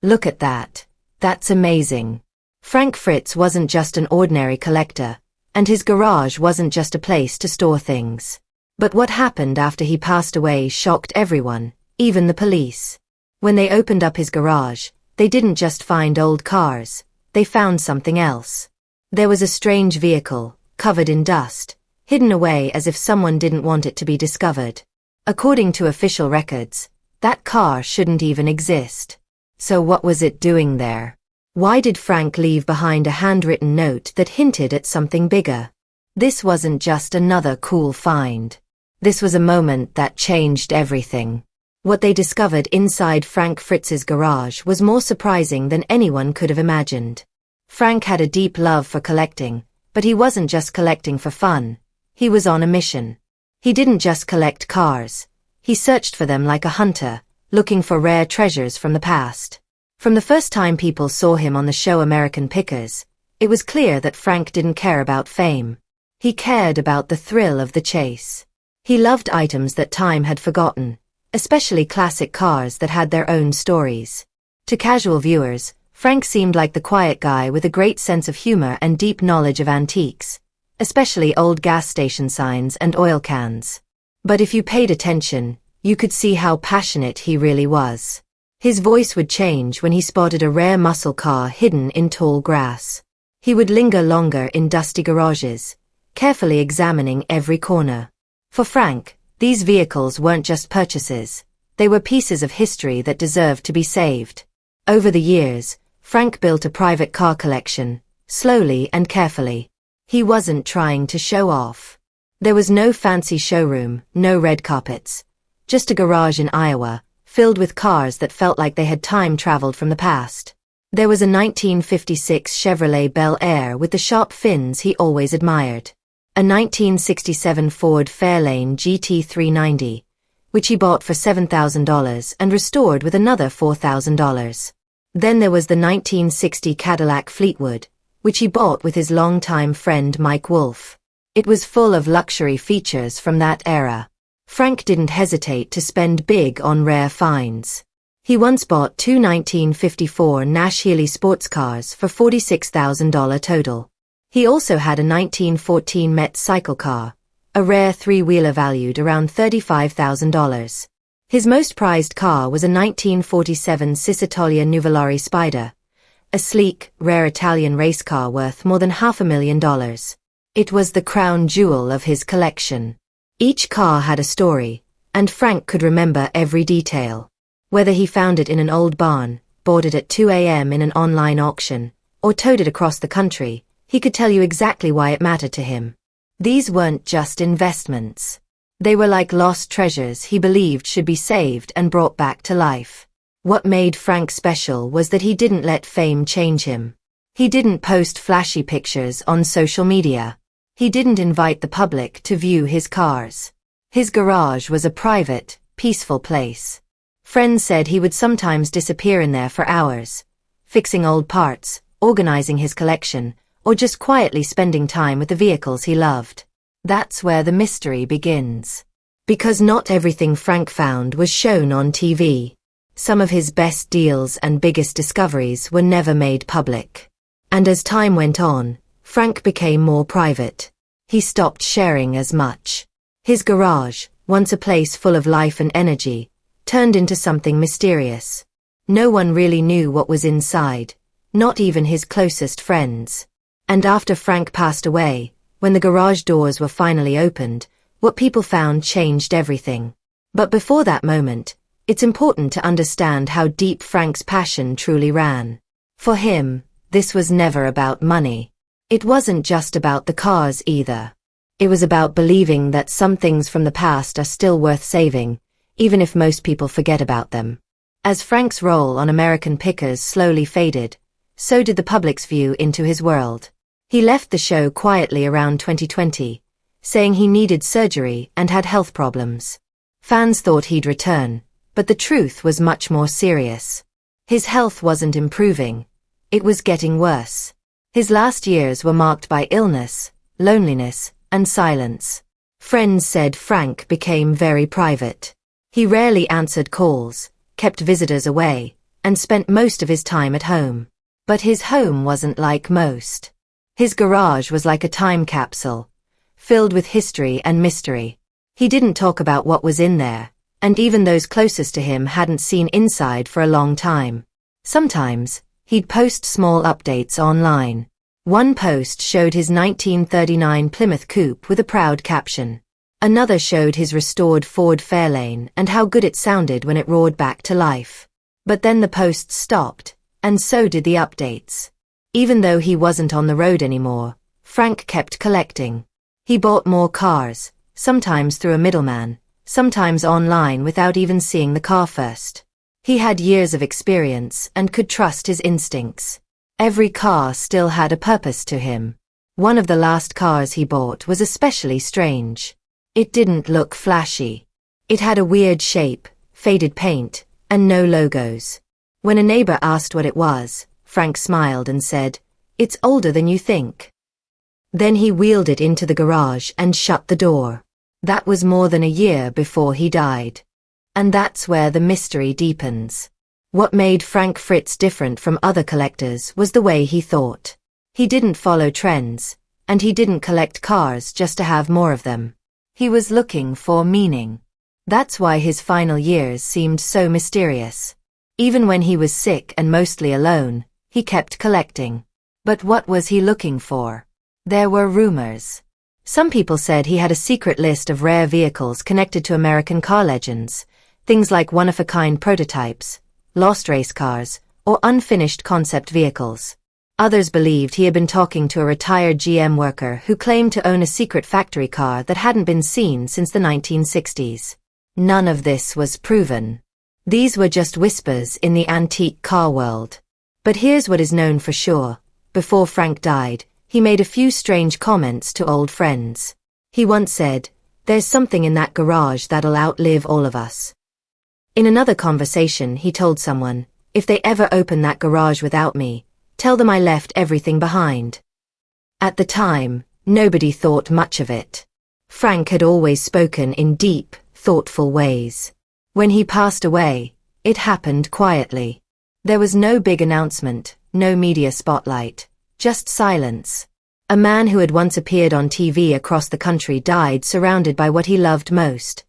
Look at that. That's amazing. Frank Fritz wasn't just an ordinary collector, and his garage wasn't just a place to store things. But what happened after he passed away shocked everyone, even the police. When they opened up his garage, they didn't just find old cars, they found something else. There was a strange vehicle, covered in dust, hidden away as if someone didn't want it to be discovered. According to official records, that car shouldn't even exist. So what was it doing there? Why did Frank leave behind a handwritten note that hinted at something bigger? This wasn't just another cool find. This was a moment that changed everything. What they discovered inside Frank Fritz's garage was more surprising than anyone could have imagined. Frank had a deep love for collecting, but he wasn't just collecting for fun. He was on a mission. He didn't just collect cars. He searched for them like a hunter, looking for rare treasures from the past. From the first time people saw him on the show American Pickers, it was clear that Frank didn't care about fame. He cared about the thrill of the chase. He loved items that time had forgotten, especially classic cars that had their own stories. To casual viewers, Frank seemed like the quiet guy with a great sense of humor and deep knowledge of antiques, especially old gas station signs and oil cans. But if you paid attention, you could see how passionate he really was. His voice would change when he spotted a rare muscle car hidden in tall grass. He would linger longer in dusty garages, carefully examining every corner. For Frank, these vehicles weren't just purchases, they were pieces of history that deserved to be saved. Over the years, Frank built a private car collection, slowly and carefully. He wasn't trying to show off. There was no fancy showroom, no red carpets. Just a garage in Iowa, filled with cars that felt like they had time-traveled from the past. There was a 1956 Chevrolet Bel Air with the sharp fins he always admired. A 1967 Ford Fairlane GT390, which he bought for $7,000 and restored with another $4,000. Then there was the 1960 Cadillac Fleetwood, which he bought with his longtime friend Mike Wolfe. It was full of luxury features from that era. Frank didn't hesitate to spend big on rare finds. He once bought two 1954 Nash Healey sports cars for $46,000 total. He also had a 1914 Met cycle car, a rare three-wheeler valued around $35,000. His most prized car was a 1947 Cicitolia Nuvolari Spider, a sleek, rare Italian race car worth more than $500,000. It was the crown jewel of his collection. Each car had a story, and Frank could remember every detail. Whether he found it in an old barn, bought it at 2 a.m. in an online auction, or towed it across the country, he could tell you exactly why it mattered to him. These weren't just investments. They were like lost treasures he believed should be saved and brought back to life. What made Frank special was that he didn't let fame change him. He didn't post flashy pictures on social media. He didn't invite the public to view his cars. His garage was a private, peaceful place. Friends said he would sometimes disappear in there for hours, fixing old parts, organizing his collection, or just quietly spending time with the vehicles he loved. That's where the mystery begins. Because not everything Frank found was shown on TV. Some of his best deals and biggest discoveries were never made public. And as time went on, Frank became more private. He stopped sharing as much. His garage, once a place full of life and energy, turned into something mysterious. No one really knew what was inside, not even his closest friends. And after Frank passed away, when the garage doors were finally opened, what people found changed everything. But before that moment, it's important to understand how deep Frank's passion truly ran. For him, this was never about money. It wasn't just about the cars either. It was about believing that some things from the past are still worth saving, even if most people forget about them. As Frank's role on American Pickers slowly faded, so did the public's view into his world. He left the show quietly around 2020, saying he needed surgery and had health problems. Fans thought he'd return, but the truth was much more serious. His health wasn't improving, it was getting worse. His last years were marked by illness, loneliness, and silence. Friends said Frank became very private. He rarely answered calls, kept visitors away, and spent most of his time at home. But his home wasn't like most. His garage was like a time capsule, filled with history and mystery. He didn't talk about what was in there, and even those closest to him hadn't seen inside for a long time. Sometimes, he'd post small updates online. One post showed his 1939 Plymouth Coupe with a proud caption. Another showed his restored Ford Fairlane and how good it sounded when it roared back to life. But then the posts stopped, and so did the updates. Even though he wasn't on the road anymore, Frank kept collecting. He bought more cars, sometimes through a middleman, sometimes online without even seeing the car first. He had years of experience and could trust his instincts. Every car still had a purpose to him. One of the last cars he bought was especially strange. It didn't look flashy. It had a weird shape, faded paint, and no logos. When a neighbor asked what it was, Frank smiled and said, "It's older than you think." Then he wheeled it into the garage and shut the door. That was more than a year before he died. And that's where the mystery deepens. What made Frank Fritz different from other collectors was the way he thought. He didn't follow trends, and he didn't collect cars just to have more of them. He was looking for meaning. That's why his final years seemed so mysterious. Even when he was sick and mostly alone, he kept collecting. But what was he looking for? There were rumors. Some people said he had a secret list of rare vehicles connected to American car legends, things like one-of-a-kind prototypes, lost race cars, or unfinished concept vehicles. Others believed he had been talking to a retired GM worker who claimed to own a secret factory car that hadn't been seen since the 1960s. None of this was proven. These were just whispers in the antique car world. But here's what is known for sure. Before Frank died, he made a few strange comments to old friends. He once said, "There's something in that garage that'll outlive all of us." In another conversation, he told someone, "If they ever open that garage without me, tell them I left everything behind." At the time, nobody thought much of it. Frank had always spoken in deep, thoughtful ways. When he passed away, it happened quietly. There was no big announcement, no media spotlight, just silence. A man who had once appeared on TV across the country died surrounded by what he loved most: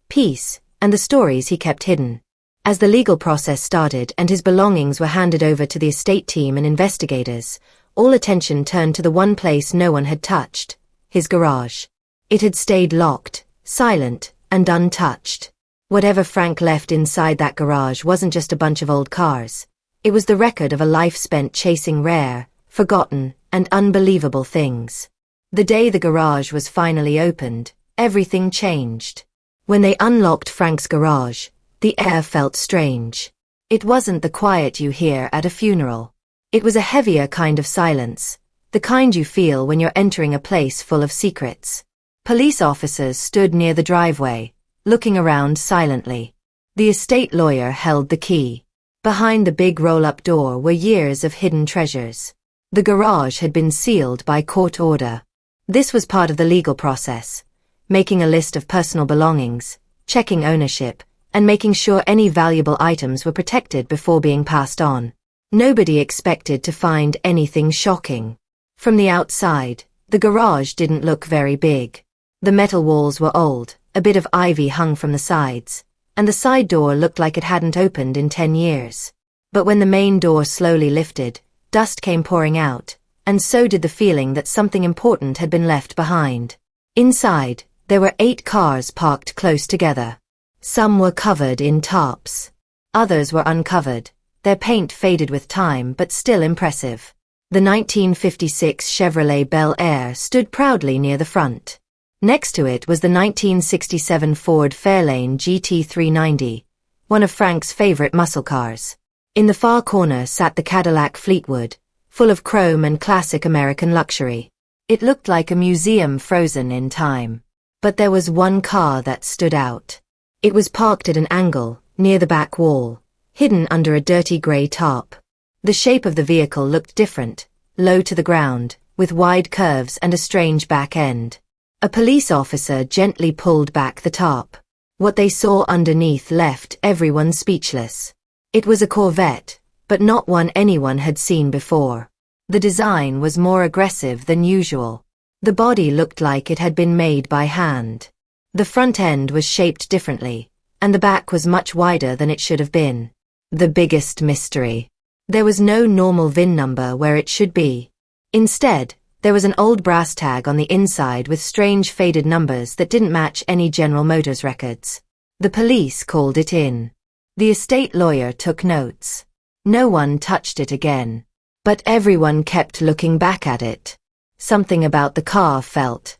peace, and the stories he kept hidden. As the legal process started and his belongings were handed over to the estate team and investigators, all attention turned to the one place no one had touched: his garage. It had stayed locked, silent, and untouched. Whatever Frank left inside that garage wasn't just a bunch of old cars. It was the record of a life spent chasing rare, forgotten, and unbelievable things. The day the garage was finally opened, everything changed. When they unlocked Frank's garage, the air felt strange. It wasn't the quiet you hear at a funeral. It was a heavier kind of silence, the kind you feel when you're entering a place full of secrets. Police officers stood near the driveway, looking around silently. The estate lawyer held the key. Behind the big roll-up door were years of hidden treasures. The garage had been sealed by court order. This was part of the legal process, making a list of personal belongings, checking ownership, and making sure any valuable items were protected before being passed on. Nobody expected to find anything shocking. From the outside, the garage didn't look very big. The metal walls were old, a bit of ivy hung from the sides, and the side door looked like it hadn't opened in 10 years. But when the main door slowly lifted, dust came pouring out, and so did the feeling that something important had been left behind. Inside, there were 8 cars parked close together. Some were covered in tarps. Others were uncovered, their paint faded with time but still impressive. The 1956 Chevrolet Bel Air stood proudly near the front. Next to it was the 1967 Ford Fairlane GT390, one of Frank's favorite muscle cars. In the far corner sat the Cadillac Fleetwood, full of chrome and classic American luxury. It looked like a museum frozen in time. But there was one car that stood out. It was parked at an angle, near the back wall, hidden under a dirty grey tarp. The shape of the vehicle looked different, low to the ground, with wide curves and a strange back end. A police officer gently pulled back the tarp. What they saw underneath left everyone speechless. It was a Corvette, but not one anyone had seen before. The design was more aggressive than usual. The body looked like it had been made by hand. The front end was shaped differently, and the back was much wider than it should have been. The biggest mystery. There was no normal VIN number where it should be. Instead, there was an old brass tag on the inside with strange faded numbers that didn't match any General Motors records. The police called it in. The estate lawyer took notes. No one touched it again. But everyone kept looking back at it. Something about the car felt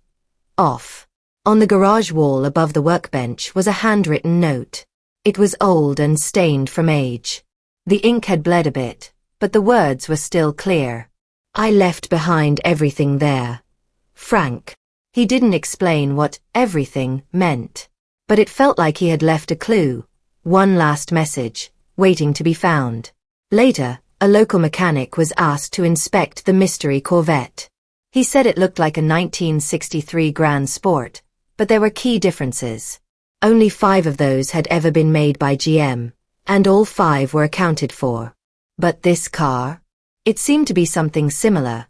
off. On the garage wall above the workbench was a handwritten note. It was old and stained from age. The ink had bled a bit, but the words were still clear. I left behind everything there. Frank. He didn't explain what everything meant, but it felt like he had left a clue. One last message, waiting to be found. Later, a local mechanic was asked to inspect the mystery Corvette. He said it looked like a 1963 Grand Sport, but there were key differences. Only 5 of those had ever been made by GM, and all 5 were accounted for. But this car? It seemed to be something similar,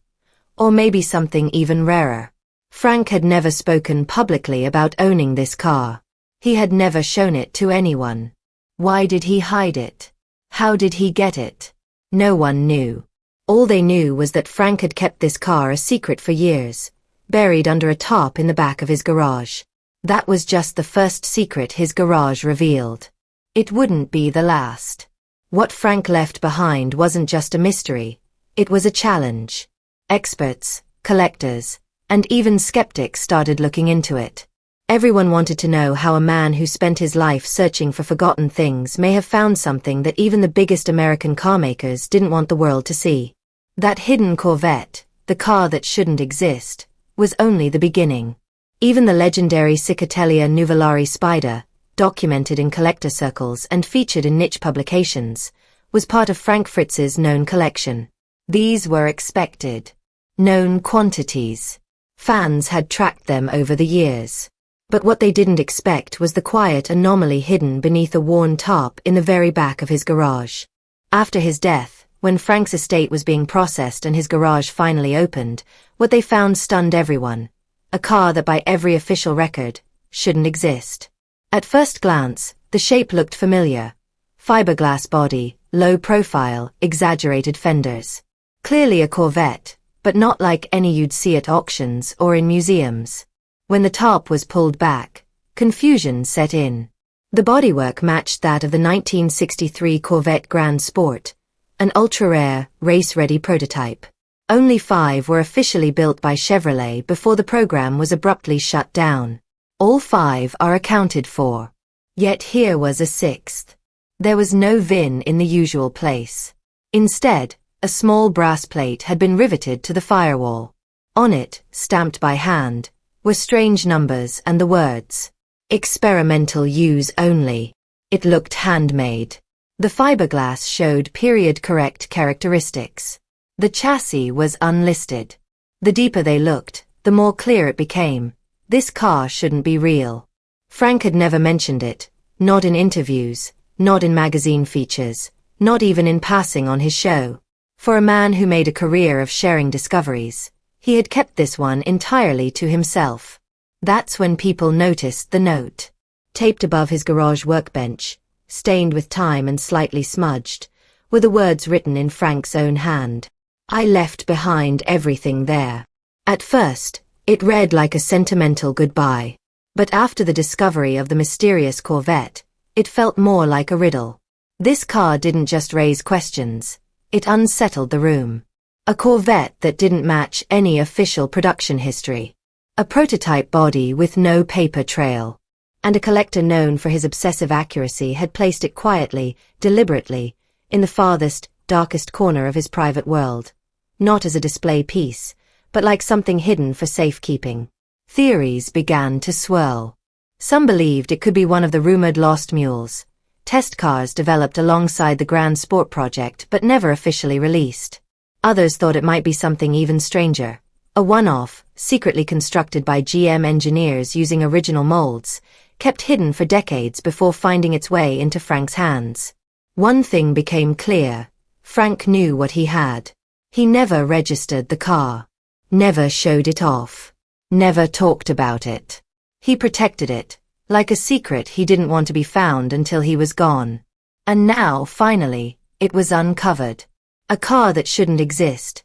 or maybe something even rarer. Frank had never spoken publicly about owning this car. He had never shown it to anyone. Why did he hide it? How did he get it? No one knew. All they knew was that Frank had kept this car a secret for years, buried under a top in the back of his garage. That was just the first secret his garage revealed. It wouldn't be the last. What Frank left behind wasn't just a mystery, it was a challenge. Experts, collectors, and even skeptics started looking into it. Everyone wanted to know how a man who spent his life searching for forgotten things may have found something that even the biggest American carmakers didn't want the world to see. That hidden Corvette, the car that shouldn't exist, was only the beginning. Even the legendary Cicatellia Nuvolari Spider, documented in collector circles and featured in niche publications, was part of Frank Fritz's known collection. These were expected. Known quantities. Fans had tracked them over the years. But what they didn't expect was the quiet anomaly hidden beneath a worn top in the very back of his garage. After his death, when Frank's estate was being processed and his garage finally opened, what they found stunned everyone. A car that by every official record, shouldn't exist. At first glance, the shape looked familiar. Fiberglass body, low profile, exaggerated fenders. Clearly a Corvette, but not like any you'd see at auctions or in museums. When the top was pulled back, confusion set in. The bodywork matched that of the 1963 Corvette Grand Sport, an ultra-rare, race-ready prototype. Only 5 were officially built by Chevrolet before the program was abruptly shut down. All 5 are accounted for. Yet here was a 6th. There was no VIN in the usual place. Instead, a small brass plate had been riveted to the firewall. On it, stamped by hand, were strange numbers and the words, "Experimental use only." It looked handmade. The fiberglass showed period-correct characteristics. The chassis was unlisted. The deeper they looked, the more clear it became. This car shouldn't be real. Frank had never mentioned it, not in interviews, not in magazine features, not even in passing on his show. For a man who made a career of sharing discoveries, he had kept this one entirely to himself. That's when people noticed the note. Taped above his garage workbench, stained with time and slightly smudged, were the words written in Frank's own hand. I left behind everything there. At first, it read like a sentimental goodbye. But after the discovery of the mysterious Corvette, it felt more like a riddle. This car didn't just raise questions, it unsettled the room. A Corvette that didn't match any official production history. A prototype body with no paper trail. And a collector known for his obsessive accuracy had placed it quietly, deliberately, in the farthest, darkest corner of his private world. Not as a display piece, but like something hidden for safekeeping. Theories began to swirl. Some believed it could be one of the rumored lost mules. Test cars developed alongside the Grand Sport project but never officially released. Others thought it might be something even stranger. A one-off, secretly constructed by GM engineers using original molds, kept hidden for decades before finding its way into Frank's hands. One thing became clear. Frank knew what he had. He never registered the car. Never showed it off. Never talked about it. He protected it, like a secret he didn't want to be found until he was gone. And now, finally, it was uncovered. A car that shouldn't exist,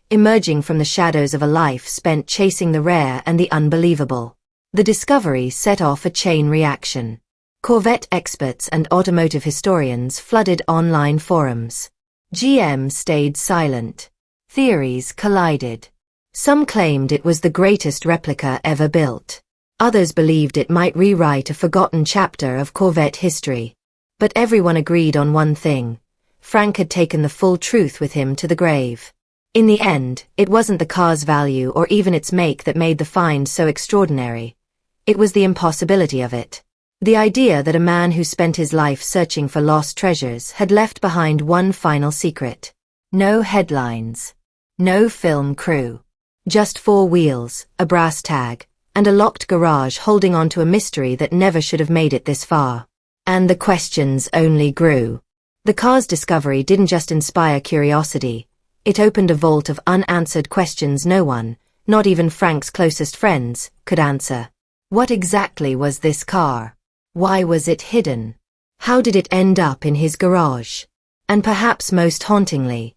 emerging from the shadows of a life spent chasing the rare and the unbelievable. The discovery set off a chain reaction. Corvette experts and automotive historians flooded online forums. GM stayed silent. Theories collided. Some claimed it was the greatest replica ever built. Others believed it might rewrite a forgotten chapter of Corvette history. But everyone agreed on one thing. Frank had taken the full truth with him to the grave. In the end, it wasn't the car's value or even its make that made the find so extraordinary. It was the impossibility of it. The idea that a man who spent his life searching for lost treasures had left behind one final secret. No headlines. No film crew. Just 4 wheels, a brass tag, and a locked garage holding on to a mystery that never should have made it this far. And the questions only grew. The car's discovery didn't just inspire curiosity. It opened a vault of unanswered questions no one, not even Frank's closest friends, could answer. What exactly was this car? Why was it hidden? How did it end up in his garage? And perhaps most hauntingly,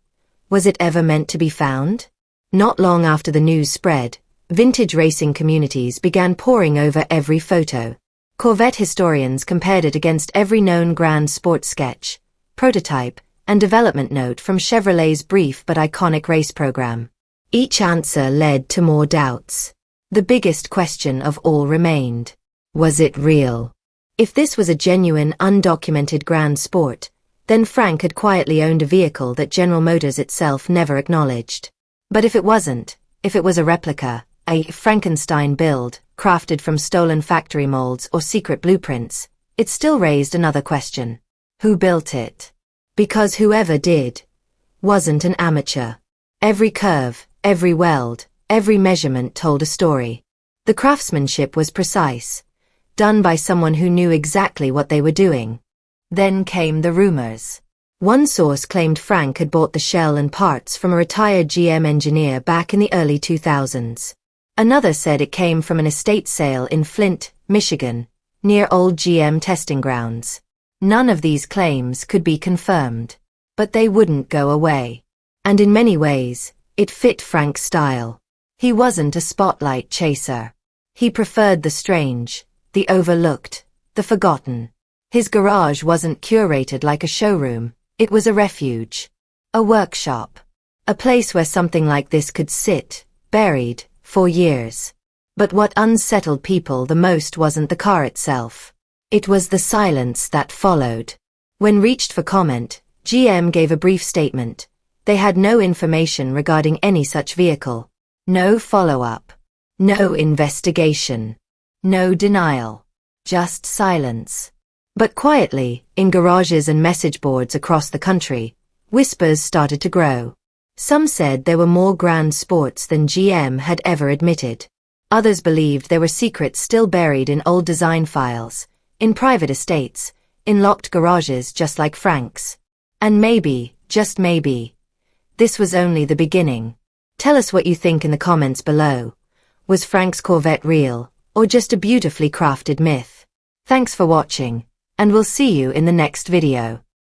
was it ever meant to be found? Not long after the news spread, vintage racing communities began poring over every photo. Corvette historians compared it against every known grand sports sketch, prototype, and development note from Chevrolet's brief but iconic race program. Each answer led to more doubts. The biggest question of all remained. Was it real? If this was a genuine, undocumented grand sport, then Frank had quietly owned a vehicle that General Motors itself never acknowledged. But if it wasn't, if it was a replica, a Frankenstein build, crafted from stolen factory molds or secret blueprints, it still raised another question. Who built it? Because whoever did wasn't an amateur. Every curve, every weld, every measurement told a story. The craftsmanship was precise, done by someone who knew exactly what they were doing. Then came the rumors. One source claimed Frank had bought the shell and parts from a retired GM engineer back in the early 2000s. Another said it came from an estate sale in Flint, Michigan, near old GM testing grounds. None of these claims could be confirmed, but they wouldn't go away. And in many ways, it fit Frank's style. He wasn't a spotlight chaser. He preferred the strange, the overlooked, the forgotten. His garage wasn't curated like a showroom, it was a refuge. A workshop. A place where something like this could sit, buried, for years. But what unsettled people the most wasn't the car itself. It was the silence that followed. When reached for comment, GM gave a brief statement. They had no information regarding any such vehicle. No follow-up. No investigation. No denial. Just silence. But quietly, in garages and message boards across the country, whispers started to grow. Some said there were more grand sports than GM had ever admitted. Others believed there were secrets still buried in old design files, in private estates, in locked garages just like Frank's. And maybe, just maybe, this was only the beginning. Tell us what you think in the comments below. Was Frank's Corvette real, or just a beautifully crafted myth? Thanks for watching, and we'll see you in the next video.